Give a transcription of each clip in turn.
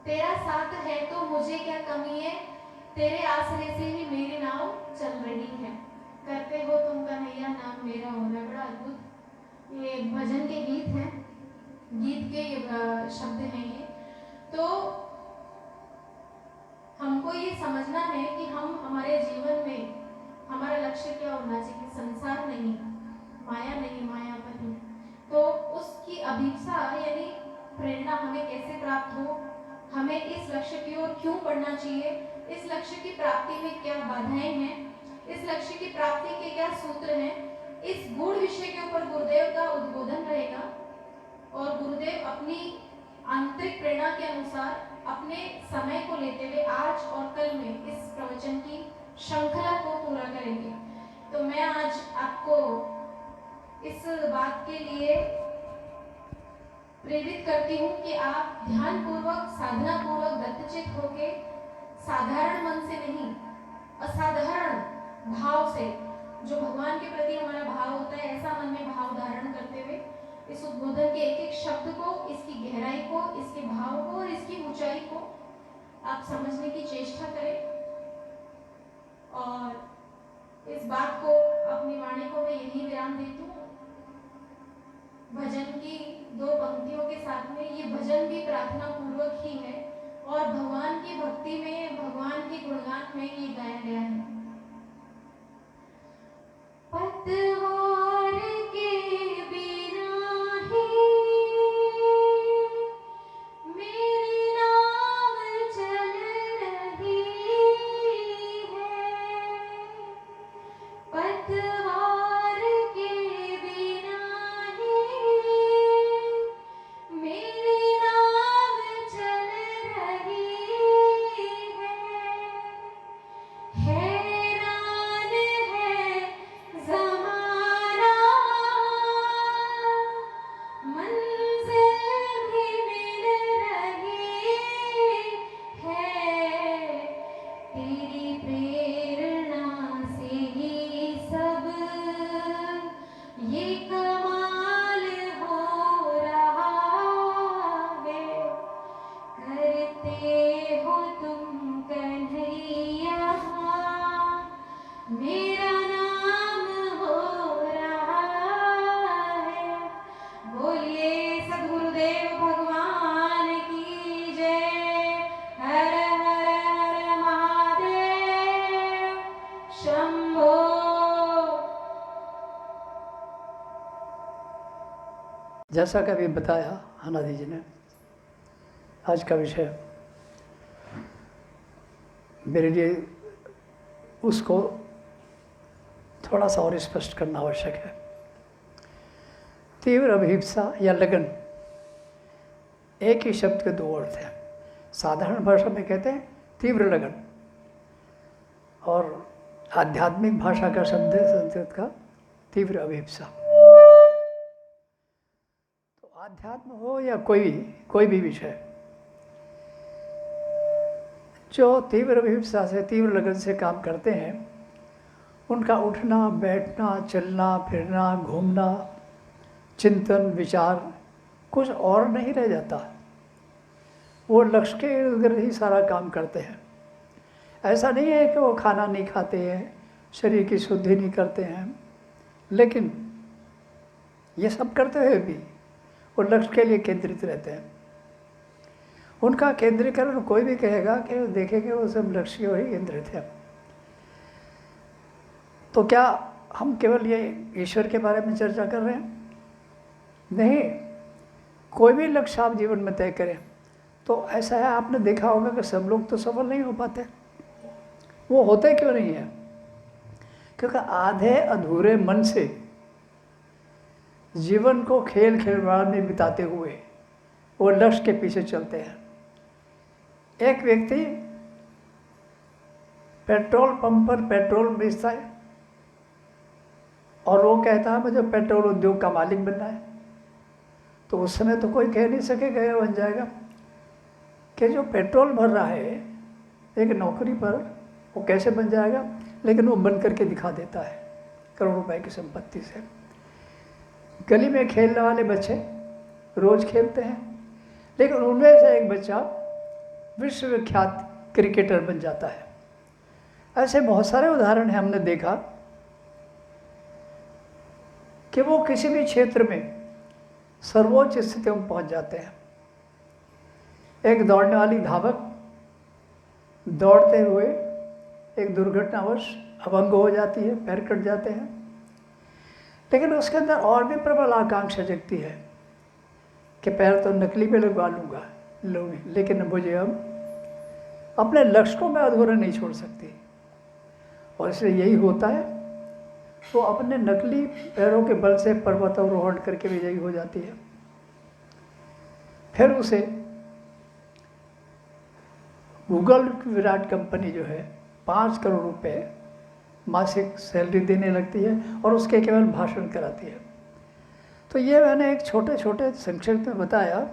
तेरा साथ है तो मुझे क्या कमी है, तेरे आसरे से ही मेरी नाव चल रही है। करते हो तुम कन्हैया नाम मेरा हो रहा है। बड़ा अद्भुत ये भजन के गीत हैं, गीत के शब्द हैं ये। तो हमको ये समझना है कि हम हमारे जीवन में हमारा लक्ष्य क्या होना चाहिए, संसार नहीं, माया नहीं, मायापति। तो उसकी अभिप्सा यानी प्रेरणा हमें कैसे प्राप्त हो, हमें इस लक्ष्य की ओर क्यों बढ़ना चाहिए, इस लक्ष्य की प्राप्ति में क्या बाधाएं हैं, इस लक्ष्य की प्राप्ति के क्या सूत्र हैं, इस गूढ़ विषय के ऊपर गुरुदेव का उद्बोधन रहेगा। और गुरुदेव अपनी आंतरिक प्रेरणा के अनुसार अपने समय को लेते हुए आज और कल में इस प्रवचन की श्रृंखला को पूरा करेंगे। तो मैं आज आपको इस बात के लिए प्रेरित करती हूँ कि आप ध्यान पूर्वक, साधना पूर्वक, दत्तचित होके साधारण मन से नहीं, असाधारण भाव से, जो भगवान के प्रति हमारा भाव होता है, ऐसा मन में भाव धारण करते हुए इस उद्बोधन के एक एक शब्द को, इसकी गहराई को, इसके भाव को और इसकी ऊंचाई को आप समझने की चेष्टा करें। और इस बात को, अपनी वाणी को मैं यही विराम देती हूँ। भजन की दो पंक्तियों के साथ में ये भजन भी प्रार्थना पूर्वक ही है और भगवान की भक्ति में, भगवान के गुणगान में ये गाया गया है। पतवार के बिना ही मेरी नाव चल रही है, पतवार के बिना ही मेरी नाव चल रही है। हैरान है ज़माना, मंज़िल भी मिल रही है, तेरी प्रेरणा से ही सब ये कमाल हो रहा है। करते हो तुम कन्हैया मेरा नाम हो रहा है। बोलिए सद्गुरुदेव भगवान की जय। हर हर हर महादेव, शंभो। जैसा कि अभी बताया अनादि जी ने, आज का विषय मेरे लिए उसको थोड़ा सा और स्पष्ट करना आवश्यक है। तीव्र अभिप्सा या लगन, एक ही शब्द के दो अर्थ हैं। साधारण भाषा में कहते हैं तीव्र लगन, और आध्यात्मिक भाषा का शब्द है संस्कृत का तीव्र अभिप्सा। तो आध्यात्म हो या कोई भी विषय, जो तीव्र अभिप्सा से, तीव्र लगन से काम करते हैं, उनका उठना बैठना, चलना फिरना, घूमना, चिंतन विचार कुछ और नहीं रह जाता। वो लक्ष्य के इर्द गिर्द ही सारा काम करते हैं। ऐसा नहीं है कि वो खाना नहीं खाते हैं, शरीर की शुद्धि नहीं करते हैं, लेकिन ये सब करते हुए भी वो लक्ष्य के लिए केंद्रित रहते हैं। उनका केंद्रीकरण, कोई भी कहेगा कि देखेंगे वो सब लक्ष्य की वही केंद्रित है। तो क्या हम केवल ये ईश्वर के बारे में चर्चा कर रहे हैं? नहीं, कोई भी लक्ष्य आप जीवन में तय करें तो ऐसा है, आपने देखा होगा कि सब लोग तो सफल नहीं हो पाते। वो होते क्यों नहीं है? क्योंकि आधे अधूरे मन से जीवन को खेल खिलवाड़ में बिताते हुए वो लक्ष्य के पीछे चलते हैं। एक व्यक्ति पेट्रोल पंप पर पेट्रोल बेचता है और वो कहता है मुझे पेट्रोल उद्योग का मालिक बनना है। तो उस समय तो कोई कह नहीं सकेगा यह बन जाएगा कि जो पेट्रोल भर रहा है एक नौकरी पर, वो कैसे बन जाएगा? लेकिन वो बन करके दिखा देता है करोड़ों रुपए की संपत्ति से। गली में खेलने वाले बच्चे रोज़ खेलते हैं, लेकिन उनमें से एक बच्चा विश्वविख्यात क्रिकेटर बन जाता है। ऐसे बहुत सारे उदाहरण हैं, हमने देखा कि वो किसी भी क्षेत्र में सर्वोच्च स्थितियों में पहुंच जाते हैं। एक दौड़ने वाली धावक दौड़ते हुए एक दुर्घटनावश अपंग हो जाती है, पैर कट जाते हैं, लेकिन उसके अंदर और भी प्रबल आकांक्षा जगती है कि पैर तो नकली पे लगवा लूँगा लेकिन मुझे अब अपने लक्ष्य को मैं अधूरा नहीं छोड़ सकती। और इसलिए यही होता है, वो अपने नकली पैरों के बल से पर्वतारोहण करके विजयी हो जाती है। फिर उसे गूगल की विराट कंपनी जो है 5 करोड़ रुपए मासिक सैलरी देने लगती है और उसके केवल भाषण कराती है। तो ये मैंने एक छोटे छोटे संक्षिप्त में बताया।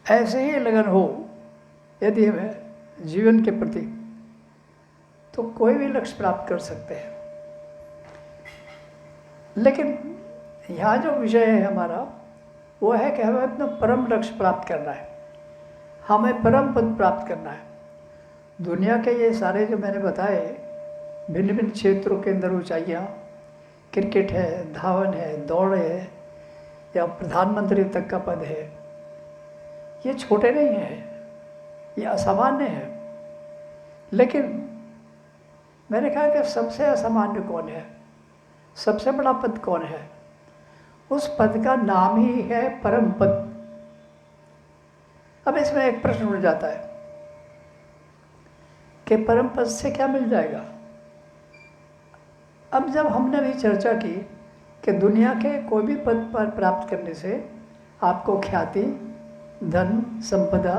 ऐसे ही लगन हो यदि हमें जीवन के प्रति, तो कोई भी लक्ष्य प्राप्त कर सकते हैं। लेकिन यहाँ जो विषय है हमारा वो है कि हमें अपना परम लक्ष्य प्राप्त करना है, हमें परम पद प्राप्त करना है। दुनिया के ये सारे जो मैंने बताए भिन्न भिन्न क्षेत्रों के अंदर ऊंचाइयाँ, क्रिकेट है, धावन है, दौड़ है, या प्रधानमंत्री तक का पद है, ये छोटे नहीं हैं, ये असामान्य है। लेकिन मैंने कहा कि सबसे असामान्य कौन है, सबसे बड़ा पद कौन है? उस पद का नाम ही है परम पद। अब इसमें एक प्रश्न उठ जाता है कि परम पद से क्या मिल जाएगा? अब जब हमने भी चर्चा की कि दुनिया के कोई भी पद पर प्राप्त करने से आपको ख्याति, धन, संपदा,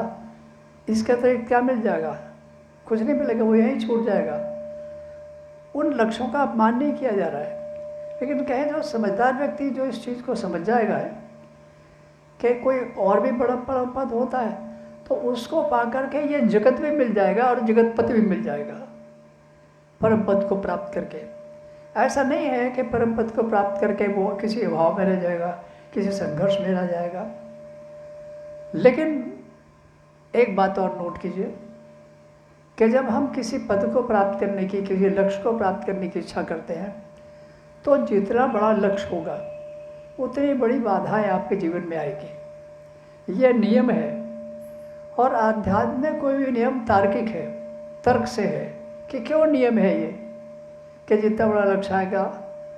इसके अतिरिक्त क्या मिल जाएगा? कुछ नहीं मिलेगा, वो यहीं छूट जाएगा। उन लक्ष्यों का अपमान नहीं किया जा रहा है, लेकिन कहें जो समझदार व्यक्ति जो इस चीज़ को समझ जाएगा है कि कोई और भी बड़ा परम पद होता है, तो उसको पा करके ये जगत भी मिल जाएगा और जगतपति भी मिल जाएगा परम पद को प्राप्त करके। ऐसा नहीं है कि परम पद को प्राप्त करके वो किसी अभाव में रह जाएगा, किसी संघर्ष में रह जाएगा। लेकिन एक बात और नोट कीजिए कि जब हम किसी पद को प्राप्त करने की, किसी लक्ष्य को प्राप्त करने की इच्छा करते हैं, तो जितना बड़ा लक्ष्य होगा उतनी बड़ी बाधाएं आपके जीवन में आएगी। यह नियम है। और आध्यात्म में कोई भी नियम तार्किक है, तर्क से है कि क्यों नियम है ये कि जितना बड़ा लक्ष्य आएगा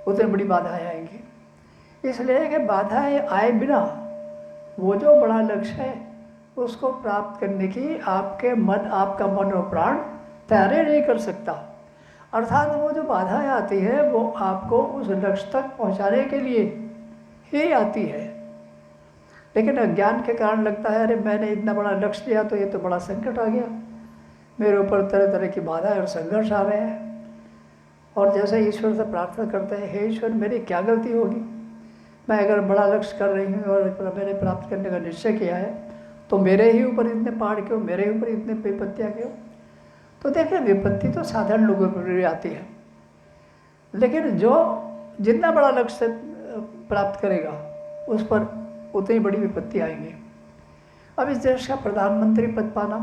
उतनी बड़ी बाधाएं आएंगी। इसलिए कि बाधाएं आए बिना वो जो बड़ा लक्ष्य है उसको प्राप्त करने की आपका मन और प्राण तैयारी नहीं कर सकता। अर्थात वो जो बाधाएं आती है वो आपको उस लक्ष्य तक पहुंचाने के लिए ही आती है। लेकिन अज्ञान के कारण लगता है अरे मैंने इतना बड़ा लक्ष्य लिया तो ये तो बड़ा संकट आ गया, मेरे ऊपर तरह तरह की बाधाएं और संघर्ष आ रहे हैं। और जैसे ईश्वर से प्रार्थना करते हैं, हे ईश्वर मेरी क्या गलती होगी, मैं अगर बड़ा लक्ष्य कर रही हूँ और मैंने प्राप्त करने का निश्चय किया है तो मेरे ही ऊपर इतने पहाड़ क्यों, मेरे ही ऊपर इतने विपत्तियाँ क्यों? तो देखिए विपत्ति तो साधारण लोगों पर भी आती है, लेकिन जो जितना बड़ा लक्ष्य प्राप्त करेगा उस पर उतनी बड़ी विपत्ति आएंगी। अब इस देश का प्रधानमंत्री पद पाना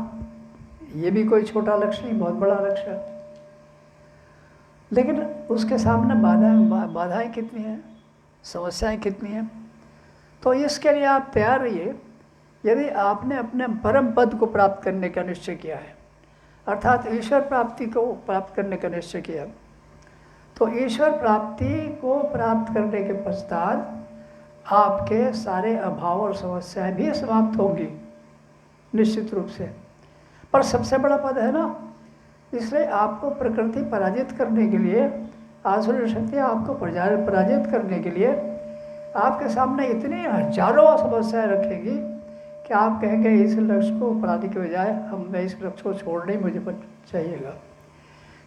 ये भी कोई छोटा लक्ष्य नहीं, बहुत बड़ा लक्ष्य है। लेकिन उसके सामने बाधाएं कितनी हैं, समस्याएं कितनी हैं। तो इसके लिए आप तैयार रहिए। यदि आपने अपने परम पद को प्राप्त करने का निश्चय किया है, अर्थात ईश्वर प्राप्ति को प्राप्त करने का निश्चय किया, तो ईश्वर प्राप्ति को प्राप्त करने के पश्चात आपके सारे अभाव और समस्याएं भी समाप्त होंगी निश्चित रूप से। पर सबसे बड़ा पद है ना, इसलिए आपको प्रकृति पराजित करने के लिए, आसुरी शक्ति आपको पराजित करने के लिए आपके सामने इतनी हजारों समस्याएं रखेगी कि आप कहेंगे इस लक्ष्य को पाने के बजाय मैं इस लक्ष्य को छोड़ने ही मुझे चाहिएगा।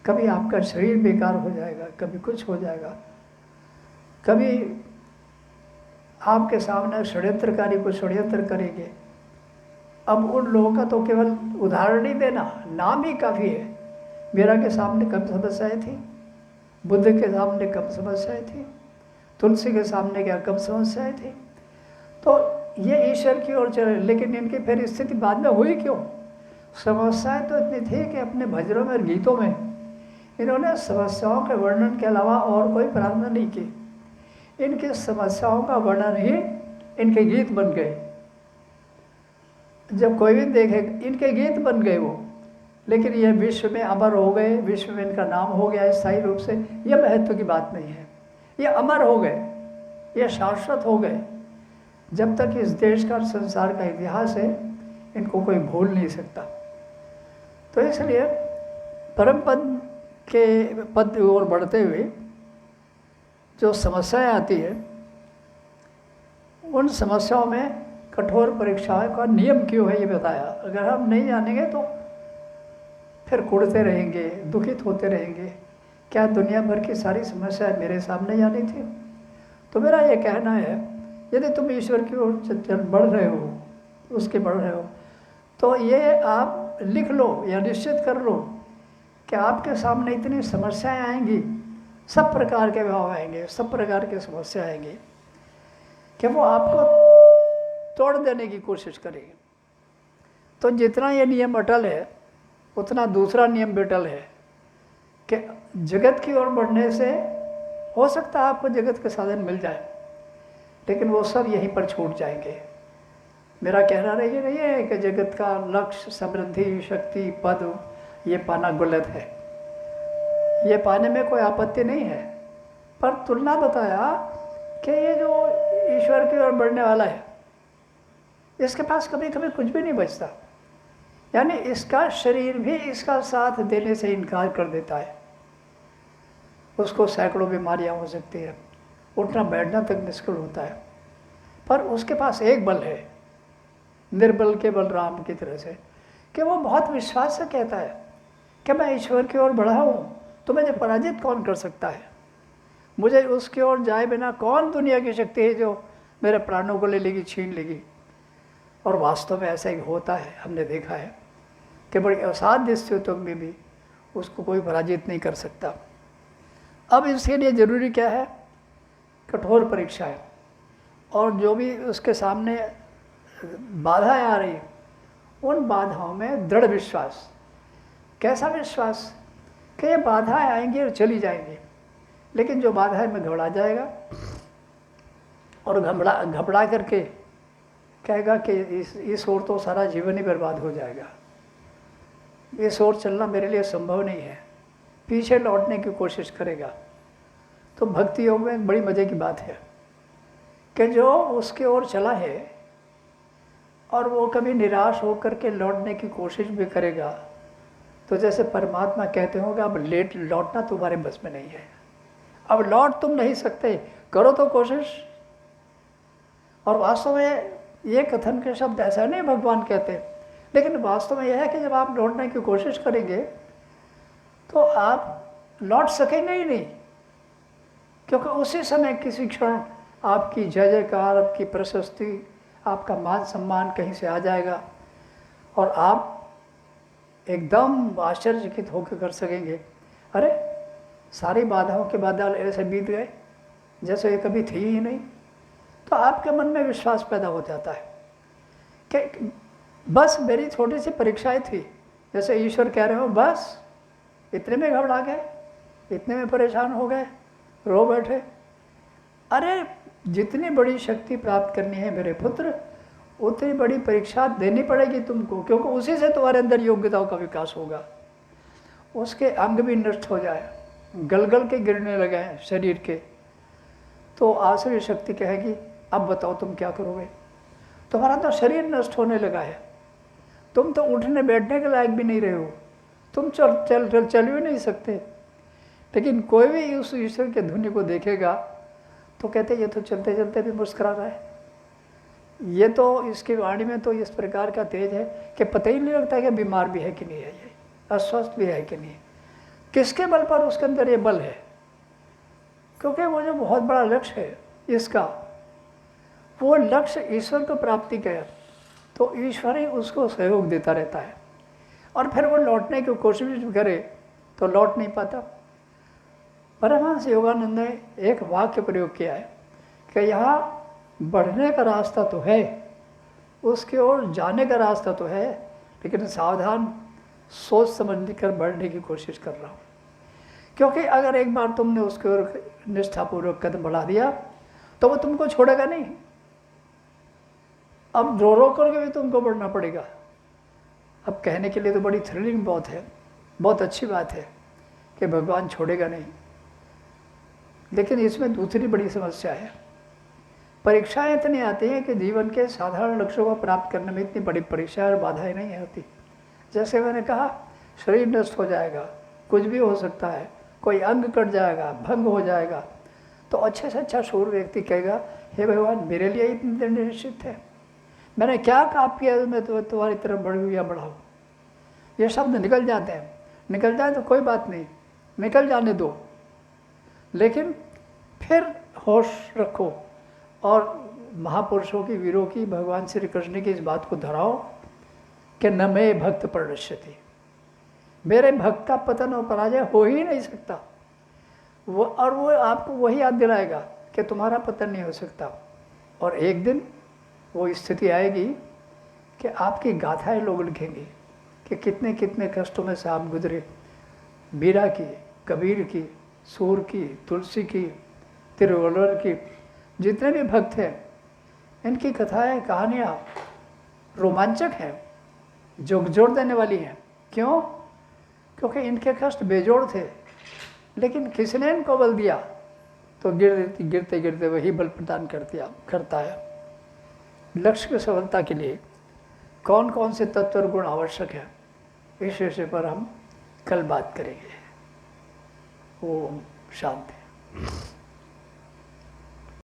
कभी आपका शरीर बेकार हो जाएगा, कभी कुछ हो जाएगा, कभी आपके सामने षड्यंत्रकारी को षड्यंत्र करेंगे। अब उन लोगों का तो केवल उदाहरण ही देना, नाम ही काफ़ी है। मीरा के सामने कम समस्याएं थी, बुद्ध के सामने कम समस्याएं थी, तुलसी के सामने क्या कम समस्याएं थी। तो ये ईश्वर की ओर चले, लेकिन इनकी फिर स्थिति बाद में हुई क्यों? समस्याएं तो इतनी थी कि अपने भजनों में और गीतों में इन्होंने समस्याओं के वर्णन के अलावा और कोई प्रार्थना नहीं की। इनकी समस्याओं का वर्णन ही इनके गीत बन गए। जब कोई भी देखे इनके गीत बन गए वो, लेकिन ये विश्व में अमर हो गए, विश्व में इनका नाम हो गया स्थायी रूप से। ये महत्व की बात नहीं है, ये अमर हो गए, ये शाश्वत हो गए। जब तक इस देश का संसार का इतिहास है इनको कोई भूल नहीं सकता। तो इसलिए परम पद के पद की ओर बढ़ते हुए जो समस्याएं आती है, उन समस्याओं में कठोर परीक्षाओं का नियम क्यों है ये बताया। अगर हम नहीं जानेंगे तो फिर कुड़ते रहेंगे, दुखित होते रहेंगे। क्या दुनिया भर की सारी समस्याएं मेरे सामने आनी थी? तो मेरा ये कहना है, यदि तुम ईश्वर की ओर बढ़ रहे हो, उसके बढ़ रहे हो, तो ये आप लिख लो या निश्चित कर लो कि आपके सामने इतनी समस्याएं आएंगी, सब प्रकार के भाव आएंगे, सब प्रकार की समस्या आएंगी कि वो आपको तोड़ देने की कोशिश करेगी। तो जितना ये नियम अटल है उतना दूसरा नियम भी अटल है कि जगत की ओर बढ़ने से हो सकता है आपको जगत के साधन मिल जाए, लेकिन वो सब यहीं पर छूट जाएंगे। मेरा कहना ये नहीं है कि जगत का लक्ष्य, समृद्धि, शक्ति, पद ये पाना गलत है, ये पाने में कोई आपत्ति नहीं है। पर तुलना बताया कि ये जो ईश्वर की ओर बढ़ने वाला है इसके पास कभी कभी कुछ भी नहीं बचता, यानी इसका शरीर भी इसका साथ देने से इनकार कर देता है। उसको सैकड़ों बीमारियां हो सकती है, उठना बैठना तक मुश्किल होता है, पर उसके पास एक बल है, निर्बल के बलराम की तरह से, कि वो बहुत विश्वास से कहता है कि मैं ईश्वर की ओर बढ़ा हूँ तो मुझे पराजित कौन कर सकता है। मुझे उसकी ओर जाए बिना कौन दुनिया की शक्ति है जो मेरे प्राणों को ले लेगी, छीन लेगी। और वास्तव में ऐसा ही होता है, हमने देखा है कि बड़ी असाध्य स्थितियों में भी उसको कोई पराजित नहीं कर सकता। अब इसके लिए ज़रूरी क्या है? कठोर परीक्षाएं, और जो भी उसके सामने बाधाएं आ रही उन बाधाओं में दृढ़ विश्वास। कैसा विश्वास? कि ये बाधाएं आएंगी और चली जाएंगी, लेकिन जो बाधाएं में घबरा जाएगा और घबरा करके कहेगा कि इस ओर तो सारा जीवन ही बर्बाद हो जाएगा, इस ओर चलना मेरे लिए संभव नहीं है, पीछे लौटने की कोशिश करेगा। तो भक्ति योग में एक बड़ी मज़े की बात है कि जो उसके ओर चला है और वो कभी निराश होकर के लौटने की कोशिश भी करेगा, तो जैसे परमात्मा कहते होंगे अब लौटना तुम्हारे बस में नहीं है, अब लौट तुम नहीं सकते, करो तो कोशिश। और वास्तव में ये कथन के शब्द ऐसा नहीं भगवान कहते, लेकिन वास्तव में यह है कि जब आप लौटने की कोशिश करेंगे तो आप लौट सकेंगे ही नहीं, क्योंकि उसी समय किसी क्षण आपकी जय जयकार, आपकी प्रशस्ति, आपका मान सम्मान कहीं से आ जाएगा और आप एकदम आश्चर्यचकित होकर कर सकेंगे, अरे सारी बाधाओं के बादल ऐसे बीत गए जैसे ये कभी थी ही नहीं। तो आपके मन में विश्वास पैदा हो जाता है कि बस मेरी छोटी सी परीक्षाएं थी, जैसे ईश्वर कह रहे हो बस इतने में घबरा गए, इतने में परेशान हो गए, रो बैठे। अरे जितनी बड़ी शक्ति प्राप्त करनी है मेरे पुत्र, उतनी बड़ी परीक्षा देनी पड़ेगी तुमको, क्योंकि उसी से तुम्हारे अंदर योग्यताओं का विकास होगा। उसके अंग भी नष्ट हो जाए, गलगल के गिरने लगे हैं शरीर के, तो आसुरी शक्ति कहेगी अब बताओ तुम क्या करोगे। तुम्हारा तो शरीर नष्ट होने लगा है, तुम तो उठने बैठने के लायक भी नहीं रहे हो, तुम चल भी नहीं सकते। लेकिन कोई भी उस ईश्वर के धुनी को देखेगा तो कहते ये तो चलते चलते भी मुस्कुरा रहा है, ये तो इसकी वाणी में तो इस प्रकार का तेज है कि पता ही नहीं लगता कि बीमार भी है कि नहीं है, ये अस्वस्थ भी है कि नहीं। किसके बल पर उसके अंदर ये बल है? क्योंकि वो जो बहुत बड़ा लक्ष्य है इसका, वो लक्ष्य ईश्वर को प्राप्ति का है, तो ईश्वर ही उसको सहयोग देता रहता है। और फिर वो लौटने की कोशिश भी करे तो लौट नहीं पाता। परमहंस योगानंद ने एक वाक्य प्रयोग किया है कि यहाँ बढ़ने का रास्ता तो है, उसकी ओर जाने का रास्ता तो है, लेकिन सावधान सोच समझ कर बढ़ने की कोशिश कर रहा हूँ। क्योंकि अगर एक बार तुमने उसके ओर निष्ठापूर्वक कदम बढ़ा दिया तो वो तुमको छोड़ेगा नहीं। अब रो रो करके भी तुमको बढ़ना पड़ेगा। अब कहने के लिए तो बड़ी थ्रिलिंग बहुत है, बहुत अच्छी बात है कि भगवान छोड़ेगा नहीं, लेकिन इसमें दूसरी बड़ी समस्या है। परीक्षाएं इतनी आती हैं कि जीवन के साधारण लक्ष्यों को प्राप्त करने में इतनी बड़ी परीक्षाएं और बाधाएं नहीं होती। जैसे मैंने कहा, शरीर नष्ट हो जाएगा, कुछ भी हो सकता है, कोई अंग कट जाएगा, भंग हो जाएगा, तो अच्छे से अच्छा शूर व्यक्ति कहेगा, हे भगवान मेरे लिए इतने दिन निश्चित है, मैंने क्या पाप किया मैं तो तुम्हारी तरफ बढ़ूँ या बढ़ाऊँ। ये शब्द निकल जाते हैं, निकल जाए तो कोई बात नहीं, निकल जाने दो, लेकिन फिर होश रखो और महापुरुषों की, वीरों की, भगवान श्री कृष्ण की इस बात को दोहराओ कि न मे भक्त प्रणश्यति, मेरे भक्त का पतन और पराजय हो ही नहीं सकता। वो आपको वही याद दिलाएगा कि तुम्हारा पतन नहीं हो सकता। और एक दिन वो स्थिति आएगी कि आपकी गाथाएं लोग लिखेंगे कि कितने कितने कष्टों में से आप गुजरे। बीरा की, कबीर की, सूर की, तुलसी की, तिरुवल्लुवर की, जितने भी भक्त हैं, इनकी कथाएं, कहानियाँ रोमांचक हैं, जोड़ देने वाली हैं। क्यों? क्योंकि इनके कष्ट बेजोड़ थे, लेकिन किसने इनको बल दिया? तो गिरते गिरते वही बल प्रदान करता है। लक्ष्य की सफलता के लिए कौन कौन से तत्व और गुण आवश्यक है, इस विषय पर हम कल बात करेंगे। ओम शांति।